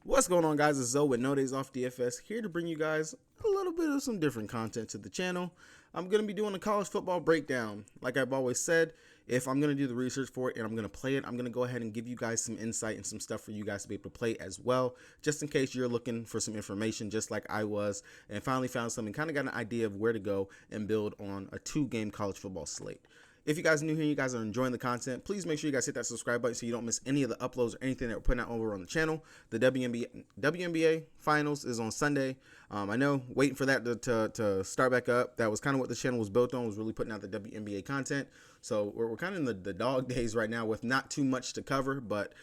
What's going on, guys? It's Zoe with No Days Off DFS, here to bring you guys a little bit of some different content to the channel. I'm going to be doing a college football breakdown. Like I've always said, if I'm going to do the research for it and I'm going to play it, I'm going to go ahead and give you guys some insight and some stuff for you guys to be able to play as well, just in case you're looking for some information just like I was and finally found something, kind of got an idea of where to go and build on a 2-game college football slate. If you guys are new here and you guys are enjoying the content, please make sure you guys hit that subscribe button so you don't miss any of the uploads or anything that we're putting out over on the channel. The WNBA Finals is on Sunday. I know, waiting for that to start back up. That was kind of what the channel was built on, was really putting out the WNBA content. So we're kind of in the dog days right now with not too much to cover, but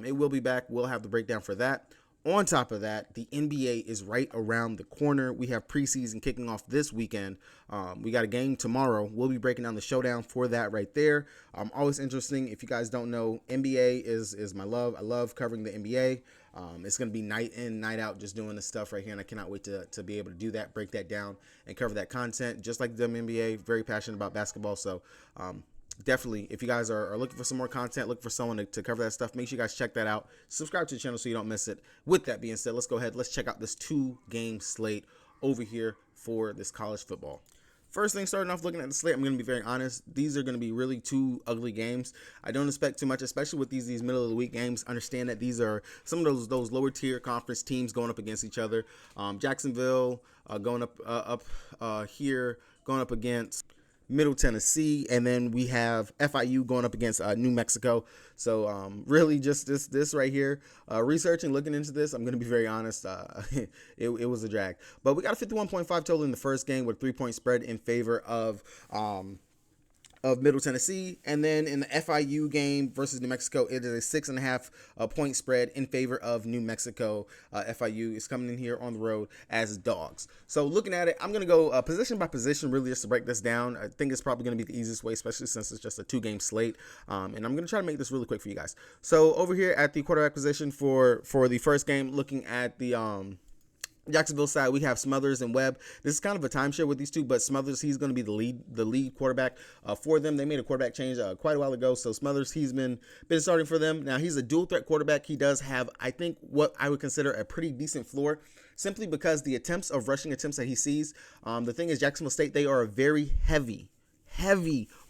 it will be back. We'll have the breakdown for that. On top of that, the NBA is right around the corner. We have preseason kicking off this weekend. We got a game tomorrow. We'll be breaking down the showdown for that right there. Always interesting. If you guys don't know, NBA is my love. I love covering the NBA. It's going to be night in, night out, just doing this stuff right here, and I cannot wait to be able to do that, break that down, and cover that content. Just like the WNBA, very passionate about basketball, so definitely, if you guys are looking for some more content, looking for someone to cover that stuff, make sure you guys check that out. Subscribe to the channel so you don't miss it. With that being said, let's go ahead. Let's check out this 2-game slate over here for this college football. First thing, starting off looking at the slate, I'm going to be very honest. These are going to be really 2 ugly games. I don't expect too much, especially with these middle of the week games. Understand that these are some of those lower tier conference teams going up against each other. Jacksonville going up here, going up against Middle Tennessee, and then we have FIU going up against New Mexico. So really just this right here, researching, looking into this, I'm going to be very honest, it was a drag. But we got a 51.5 total in the first game with a 3-point spread in favor of Middle Tennessee, and then in the FIU game versus New Mexico, it is a 6.5 point spread in favor of New Mexico. FIU is coming in here on the road as dogs. So looking at it, I'm going to go position by position, really, just to break this down. I think it's probably going to be the easiest way, especially since it's just a 2-game slate, and I'm going to try to make this really quick for you guys. So over here at the quarterback position for the first game, looking at the Jacksonville side, we have Smothers and Webb. This is kind of a timeshare with these two, but Smothers, he's going to be the lead quarterback for them. They made a quarterback change quite a while ago, so Smothers, he's been starting for them. Now, he's a dual threat quarterback. He does have, I think, what I would consider a pretty decent floor, simply because the rushing attempts that he sees. The thing is, Jacksonville State, they are a very heavy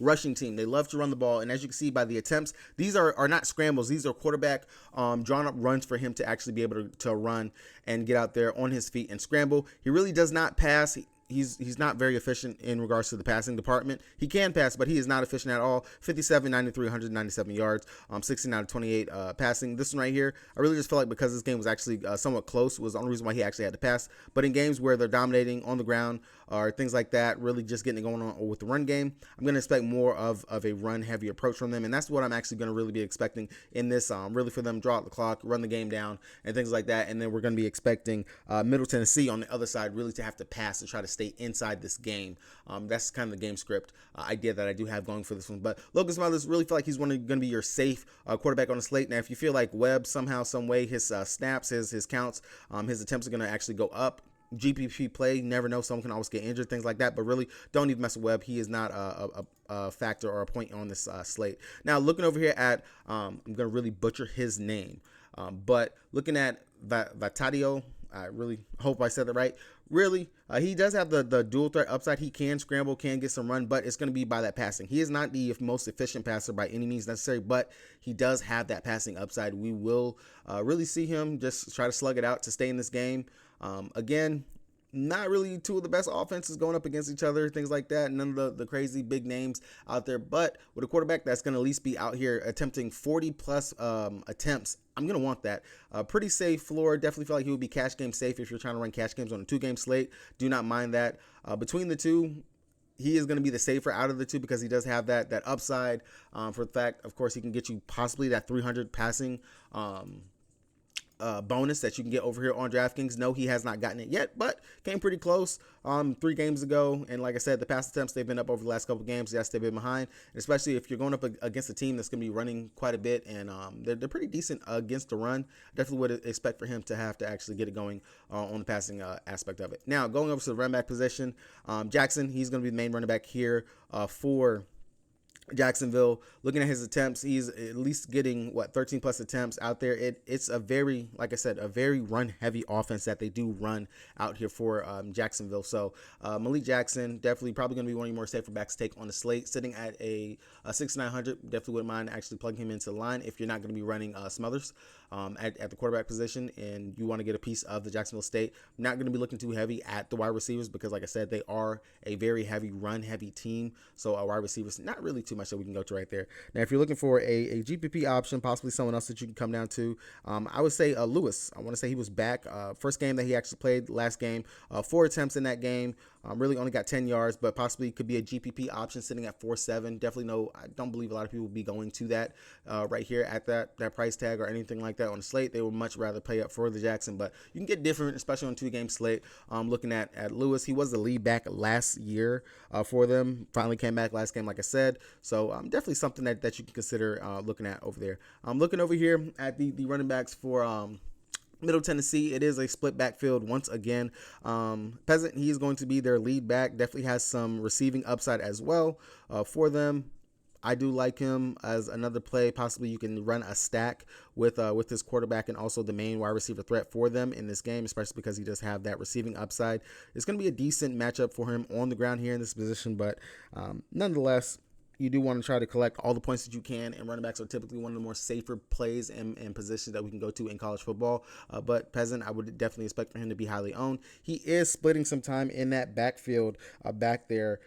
rushing team. They love to run the ball, and as you can see by the attempts, these are not scrambles. These are quarterback drawn up runs for him to actually be able to run and get out there on his feet and scramble. He really does not pass. He's not very efficient in regards to the passing department. He can pass, but he is not efficient at all. 57, 93, 197 yards, 16 out of 28 passing. This one right here, I really just feel like because this game was actually somewhat close, was the only reason why he actually had to pass. But in games where they're dominating on the ground or things like that, really just getting it going on with the run game, I'm going to expect more of a run-heavy approach from them, and that's what I'm actually going to really be expecting in this, really for them to draw out the clock, run the game down, and things like that. And then we're going to be expecting Middle Tennessee on the other side really to have to pass and try to stay inside this game. That's kind of the game script idea that I do have going for this one. But Logan Smothers, really feel like he's going to be your safe quarterback on the slate. Now, if you feel like Webb somehow, some way, his snaps, his counts, his attempts are going to actually go up, GPP play, you never know, someone can always get injured, things like that, but really don't even mess with Webb. He is not a factor or a point on this slate. Now, looking over here at, I'm going to really butcher his name, but looking at Vatadio, I really hope I said that right. Really, he does have the dual threat upside. He can scramble, can get some run, but it's going to be by that passing. He is not the most efficient passer by any means necessary, but he does have that passing upside. We will really see him just try to slug it out to stay in this game. Again, not really two of the best offenses going up against each other, things like that. None of the crazy big names out there, but with a quarterback that's going to at least be out here attempting 40 plus attempts, I'm going to want that. Pretty safe floor. Definitely feel like he would be cash game safe if you're trying to run cash games on a 2-game slate. Do not mind that. Between the two, he is going to be the safer out of the two because he does have that upside. For the fact, of course, he can get you possibly that 300 passing bonus that you can get over here on DraftKings. No, he has not gotten it yet, but came pretty close 3 games ago. And like I said, the pass attempts, they've been up over the last couple games. Yes, they've been behind, and especially if you're going up against a team that's going to be running quite a bit, and they're pretty decent against the run. Definitely would expect for him to have to actually get it going on the passing aspect of it. Now, going over to the running back position, Jackson, he's going to be the main running back here for Jacksonville, looking at his attempts, he's at least getting 13 plus attempts out there. It's a very, like I said, a very run heavy offense that they do run out here for Jacksonville. So Malik Jackson, definitely probably going to be one of your more safer backs to take on the slate, sitting at a 6,900. Definitely wouldn't mind actually plugging him into the line if you're not going to be running Smothers at the quarterback position and you want to get a piece of the Jacksonville State. I'm not going to be looking too heavy at the wide receivers because, like I said, they are a very heavy run heavy team. So wide receivers, not really too much that we can go to right there. Now, if you're looking for a GPP option, possibly someone else that you can come down to, I would say Lewis. I want to say he was back. First game that he actually played, last game, 4 attempts in that game. Really only got 10 yards, but possibly could be a GPP option sitting at 4.7. Definitely I don't believe a lot of people will be going to that right here at that price tag or anything like that on the slate. They would much rather pay up for the Jackson, but you can get different, especially on 2-game slate. Looking at Lewis, he was the lead back last year for them. Finally came back last game, like I said. So definitely something that you can consider looking at over there. I'm looking over here at the running backs for Middle Tennessee. It is a split backfield once again. Peasant, he is going to be their lead back. Definitely has some receiving upside as well for them. I do like him as another play. Possibly you can run a stack with this quarterback and also the main wide receiver threat for them in this game, especially because he does have that receiving upside. It's going to be a decent matchup for him on the ground here in this position, but nonetheless, you do want to try to collect all the points that you can, and running backs are typically one of the more safer plays and positions that we can go to in college football. But Peasant, I would definitely expect for him to be highly owned. He is splitting some time in that backfield back there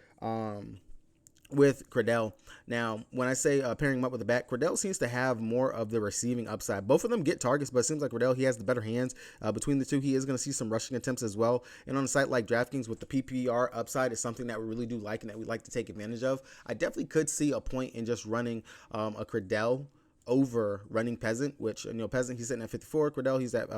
with Cradell. Now, when I say pairing him up with the back, Cradell seems to have more of the receiving upside. Both of them get targets, but it seems like Cradell, he has the better hands. Between the two, he is going to see some rushing attempts as well. And on a site like DraftKings with the PPR upside is something that we really do like and that we like to take advantage of. I definitely could see a point in just running a Cradell over running Peasant, which, Peasant, he's sitting at 54. Cradell, he's at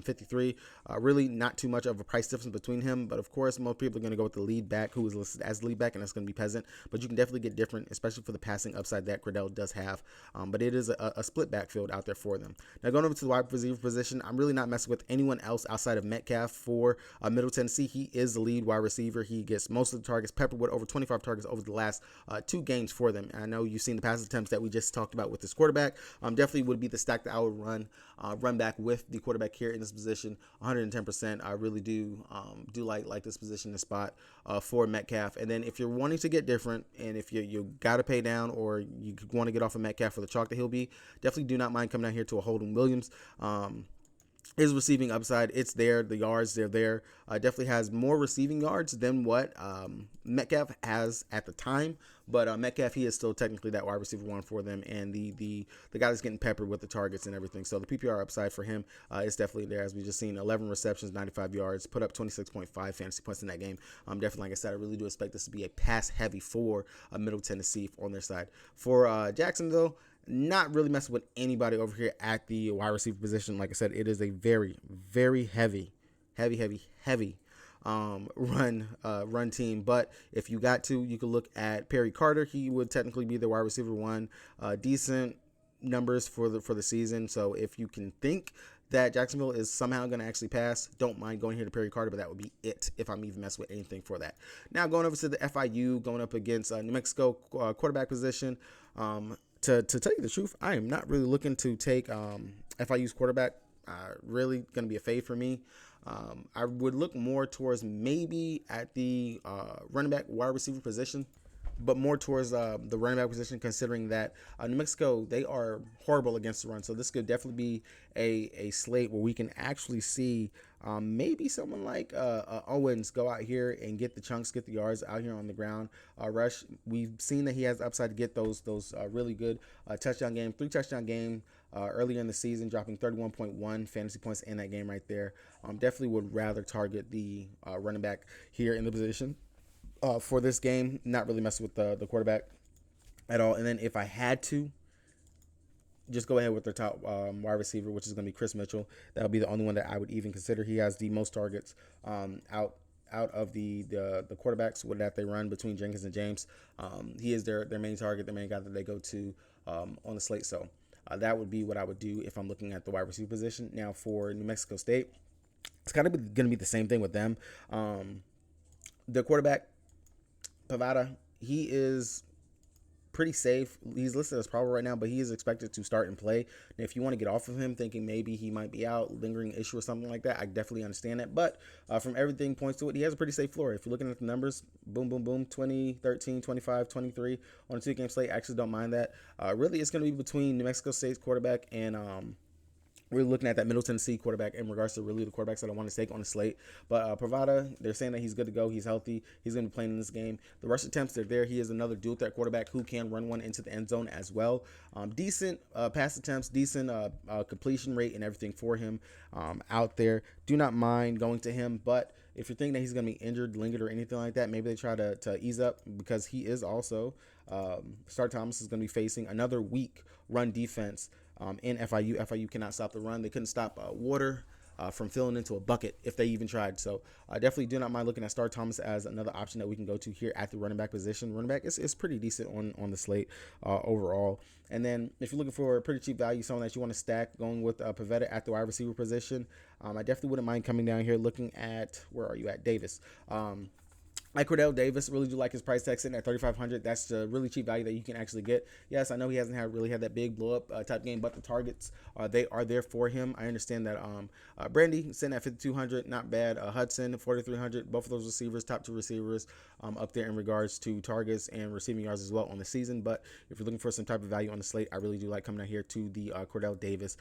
53. Really not too much of a price difference between him, but of course, most people are going to go with the lead back, who is listed as the lead back, and that's going to be Peasant. But you can definitely get different, especially for the passing upside that Cradell does have. But it is a split backfield out there for them. Now, going over to the wide receiver position, I'm really not messing with anyone else outside of Metcalf for Middle Tennessee. He is the lead wide receiver. He gets most of the targets. Pepperwood over 25 targets over the last 2 games for them. I know you've seen the pass attempts that we just talked about with this quarterback. Definitely would be the stack that I would run back with the quarterback here in this position. 110%. I really do like this position, this spot for Metcalf. And then if you're wanting to get different, and if you got to pay down or you want to get off of Metcalf for the chalk that he'll be, definitely do not mind coming down here to a Holden Williams. His receiving upside, it's there. The yards, they're there. Definitely has more receiving yards than what Metcalf has at the time. But Metcalf, he is still technically that wide receiver one for them, and the guy that's getting peppered with the targets and everything. So the PPR upside for him is definitely there, as we just seen. 11 receptions, 95 yards, put up 26.5 fantasy points in that game. Definitely, like I said, I really do expect this to be a pass heavy for Middle Tennessee on their side. For Jacksonville, not really messing with anybody over here at the wide receiver position. Like I said, it is a very, very heavy run team. But if you got to, you could look at Perry Carter. He would technically be the wide receiver one. Decent numbers for the season. So if you can think that Jacksonville is somehow going to actually pass, don't mind going here to Perry Carter, but that would be it if I'm even messing with anything for that. Now going over to the FIU, going up against New Mexico quarterback position. To tell you the truth, I am not really looking to take FIU's quarterback. Really going to be a fade for me. I would look more towards maybe at the running back wide receiver position, but more towards the running back position, considering that New Mexico, they are horrible against the run. So this could definitely be a slate where we can actually see maybe someone like Owens go out here and get the chunks, get the yards out here on the ground. Rush, we've seen that he has the upside to get those really good touchdown game, 3 touchdown game earlier in the season, dropping 31.1 fantasy points in that game right there. Definitely would rather target the running back here in the position for this game. Not really messing with the quarterback at all. And then if I had to, just go ahead with their top wide receiver, which is going to be Chris Mitchell. That'll be the only one that I would even consider. He has the most targets out of the quarterbacks that they run between Jenkins and James. He is their main target, the main guy that they go to on the slate. So that would be what I would do if I'm looking at the wide receiver position. Now for New Mexico State, it's kind of going to be the same thing with them. The quarterback, Pavada, he is pretty safe. He's listed as probable right now, but he is expected to start and play. And if you want to get off of him thinking maybe he might be out, lingering issue or something like that, I definitely understand that. But from everything points to it, he has a pretty safe floor. If you're looking at the numbers, boom, boom, boom, 20, 13, 25, 23 on a 2-game slate. I actually don't mind that. Really, it's going to be between New Mexico State's quarterback and we're looking at that Middle Tennessee quarterback in regards to really the quarterbacks that I want to take on the slate. But Pravada, they're saying that he's good to go. He's healthy. He's going to be playing in this game. The rush attempts, they're there. He is another dual threat quarterback who can run one into the end zone as well. Decent pass attempts, decent completion rate and everything for him out there. Do not mind going to him, but if you're thinking that he's going to be injured, lingered, or anything like that, maybe they try to ease up because he is also, Star Thomas is going to be facing another weak run defense in FIU. FIU cannot stop the run. They couldn't stop water from filling into a bucket if they even tried. So definitely do not mind looking at Star Thomas as another option that we can go to here at the running back position. Running back is pretty decent on the slate overall. And then if you're looking for a pretty cheap value, someone that you want to stack, going with Pavetta at the wide receiver position, I definitely wouldn't mind coming down here looking at, where are you at, Davis. Like Cordell Davis, really do like his price tag sitting at $3,500. That's the really cheap value that you can actually get. Yes, I know he hasn't really had that big blow up type game, but the targets they are there for him. I understand that Brandy sitting at $5,200, not bad. Hudson $4,300. Both of those receivers, top 2 receivers, up there in regards to targets and receiving yards as well on the season. But if you're looking for some type of value on the slate, I really do like coming out here to the Cordell Davis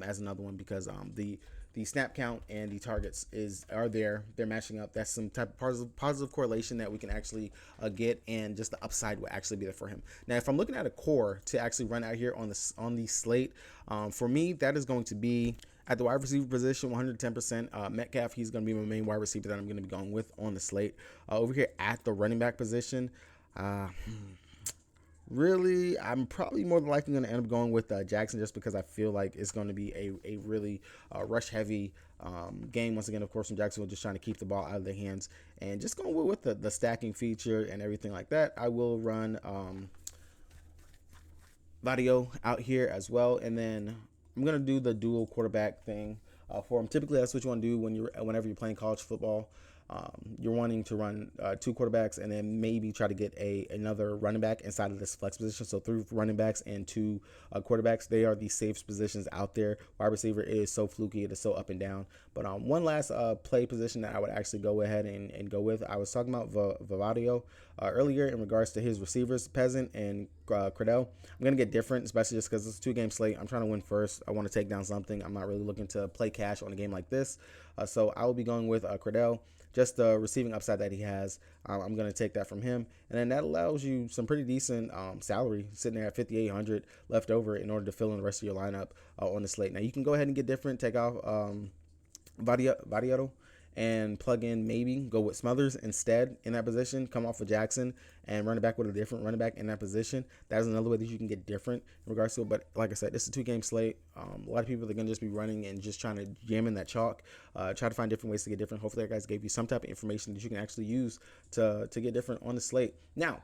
as another one because the snap count and the targets are there. They're matching up. That's some type of positive correlation that we can actually get, and just the upside will actually be there for him. Now, if I'm looking at a core to actually run out here on the slate, for me, that is going to be at the wide receiver position, 110%. Metcalf, he's going to be my main wide receiver that I'm going to be going with on the slate. Over here at the running back position, really, I'm probably more than likely going to end up going with Jackson, just because I feel like it's going to be a really rush-heavy game. Once again, of course, from Jacksonville, just trying to keep the ball out of their hands. And just going with the stacking feature and everything like that, I will run Vadio out here as well. And then I'm going to do the dual quarterback thing for him. Typically, that's what you want to do whenever you're playing college football. You're wanting to run 2 quarterbacks and then maybe try to get another running back inside of this flex position. So 3 running backs and 2 quarterbacks. They are the safest positions out there. Wide receiver is so fluky. It is so up and down. But one last play position that I would actually go ahead and go with. I was talking about Vavadio earlier in regards to his receivers, Peasant and Credell. I'm going to get different, especially just because it's a 2-game slate. I'm trying to win first. I want to take down something. I'm not really looking to play cash on a game like this. So I will be going with Credell. Just the receiving upside that he has, I'm going to take that from him. And then that allows you some pretty decent salary sitting there at $5,800 left over in order to fill in the rest of your lineup on the slate. Now, you can go ahead and get different, take off Vadiato and plug in, maybe go with Smothers instead in that position, come off of Jackson and run it back with a different running back in that position. That is another way that you can get different in regards to it. But like I said, this is a 2-game slate. A lot of people are going to just be running and just trying to jam in that chalk, try to find different ways to get different. Hopefully that guys gave you some type of information that you can actually use to get different on the slate. Now,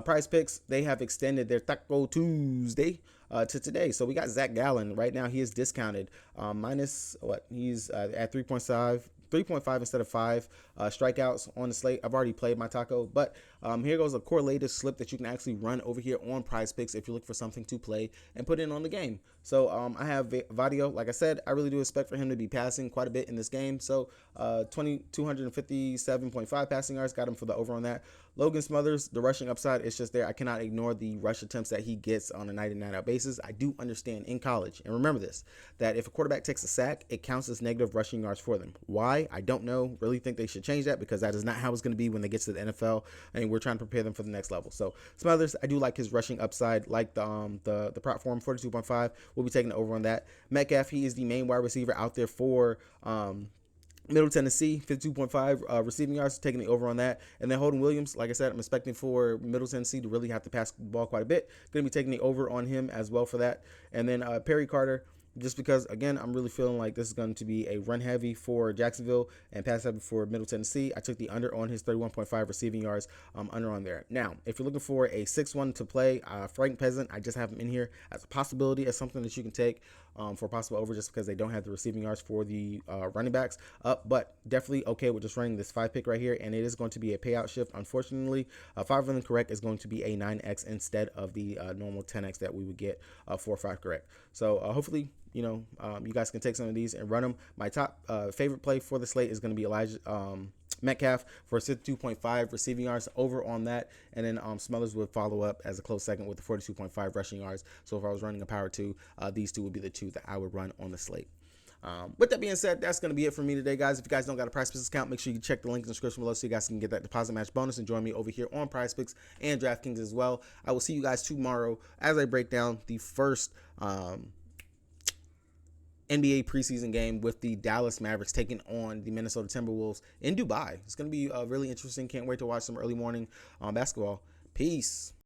Prize Picks, they have extended their Taco Tuesday to today. So we got Zach Gallen. Right now he is discounted minus what? He's at 3.5 instead of 5 strikeouts on the slate. I've already played my taco, but here goes a correlated slip that you can actually run over here on Prize Picks if you look for something to play and put in on the game. So I have Vadio. Like I said, I really do expect for him to be passing quite a bit in this game. So 257.5 passing yards, got him for the over on that. Logan Smothers, the rushing upside is just there. I cannot ignore the rush attempts that he gets on a night in, night out basis. I do understand in college, and remember this, that if a quarterback takes a sack, it counts as negative rushing yards for them. Why? I don't know. Really think they should change that, because that is not how it's going to be when they get to the NFL, and we're trying to prepare them for the next level. So Smothers, I do like his rushing upside, like the prop form, 42.5. We'll be taking the over on that. Metcalf, he is the main wide receiver out there for Middle Tennessee, 52.5 receiving yards, taking the over on that. And then Holden Williams, like I said, I'm expecting for Middle Tennessee to really have to pass the ball quite a bit. Going to be taking the over on him as well for that. And then Perry Carter, just because, again, I'm really feeling like this is going to be a run heavy for Jacksonville and pass heavy for Middle Tennessee. I took the under on his 31.5 receiving yards, under on there. Now, if you're looking for a 6-1 to play, Frank Peasant, I just have him in here as a possibility, as something that you can take. for possible over, just because they don't have the receiving yards for the running backs up. But definitely okay with just running this 5 pick right here, and it is going to be a payout shift. Unfortunately, 5 of them correct is going to be a 9x instead of the normal 10x that we would get for 5 correct. So hopefully, you know, you guys can take some of these and run them. My top favorite play for the slate is going to be Elijah Metcalf for 62.5 receiving yards over on that, and then Smothers would follow up as a close second with the 42.5 rushing yards. So if I was running a power 2, these two would be the 2 that I would run on the slate. With that being said, that's going to be it for me today, guys. If you guys don't got a PrizePicks account, make sure you check the link in the description below so you guys can get that deposit match bonus and join me over here on PrizePicks and DraftKings as well. I will see you guys tomorrow as I break down the first NBA preseason game with the Dallas Mavericks taking on the Minnesota Timberwolves in Dubai. It's going to be really interesting. Can't wait to watch some early morning basketball. Peace.